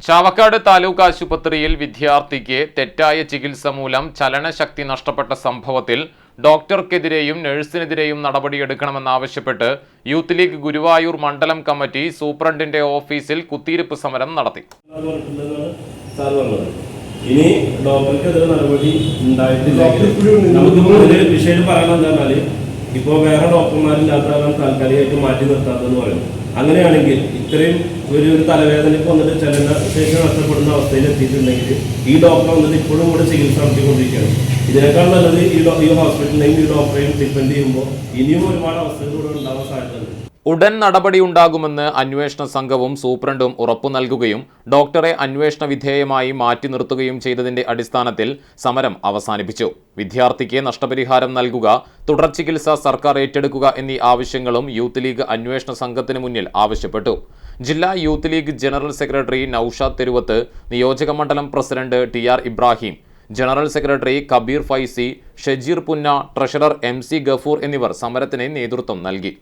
ചാവക്കാട് താലൂക്ക് ആശുപത്രിയിൽ വിദ്യാർത്ഥിക്ക് തെറ്റായ ചികിത്സ മൂലം ചലനശക്തി നഷ്ടപ്പെട്ട സംഭവത്തിൽ ഡോക്ടർക്കെതിരെയും നഴ്സിനെതിരെയും നടപടിയെടുക്കണമെന്നാവശ്യപ്പെട്ട് യൂത്ത് ലീഗ് ഗുരുവായൂർ മണ്ഡലം കമ്മിറ്റി സൂപ്രണ്ടിന്റെ ഓഫീസിൽ കുത്തിയിരിപ്പ് സമരം നടത്തി. ഇനി ഡോക്ടർക്കെതിരെ നടപടി ഉണ്ടായിട്ടില്ല. നമുക്ക് വിഷയം പറയണമെന്നാൽ ഇപ്പോൾ വേറെ ഡോക്ടർമാരില്ലാത്തതാണ് താൽക്കാലികമായിട്ട് മാറ്റി നിർത്താത്തതെന്ന് പറയുന്നത്. അങ്ങനെയാണെങ്കിൽ ഇത്രയും ഒരു തലവേദനയ്ക്ക് വന്നിട്ട് ചലനശേഷി നഷ്ടപ്പെടുന്ന അവസ്ഥയിൽ എത്തിയിട്ടുണ്ടെങ്കിൽ ഈ ഡോക്ടർ വന്നിട്ട് ഇപ്പോഴും കൂടെ ചികിത്സ നടത്തിക്കൊണ്ടിരിക്കുകയാണ്. ഇതിനേക്കാൾ നല്ലത് ഈ ഹോസ്പിറ്റലിനെയും ഈ ഡോക്ടറെയും ഡിപ്പെൻഡ് ചെയ്യുമ്പോൾ ഇനിയും ഒരുപാട് അവസ്ഥകളിലൂടെ ഉണ്ടാവാൻ സാധ്യതയുണ്ട്. ഉടൻ നടപടിയുണ്ടാകുമെന്ന് അന്വേഷണ സംഘവും സൂപ്രണ്ടും ഉറപ്പു നൽകുകയും ഡോക്ടറെ അന്വേഷണ വിധേയമായി മാറ്റി നിർത്തുകയും ചെയ്തതിന്റെ അടിസ്ഥാനത്തിൽ സമരം അവസാനിപ്പിച്ചു. വിദ്യാർത്ഥിക്ക് നഷ്ടപരിഹാരം നൽകുക, തുടർ ചികിത്സ സർക്കാർ ഏറ്റെടുക്കുക എന്നീ ആവശ്യങ്ങളും യൂത്ത് ലീഗ് അന്വേഷണ സംഘത്തിന് മുന്നിൽ ആവശ്യപ്പെട്ടു. ജില്ലാ youth league general secretary Naushad Theruvath, നിയോജക മണ്ഡലം president TR Ibrahim, general secretary Kabeer Faizy, Shajeer Punna, treasurer MC Gafoor എന്നിവർ സമരത്തിന് നേതൃത്വം നൽകി.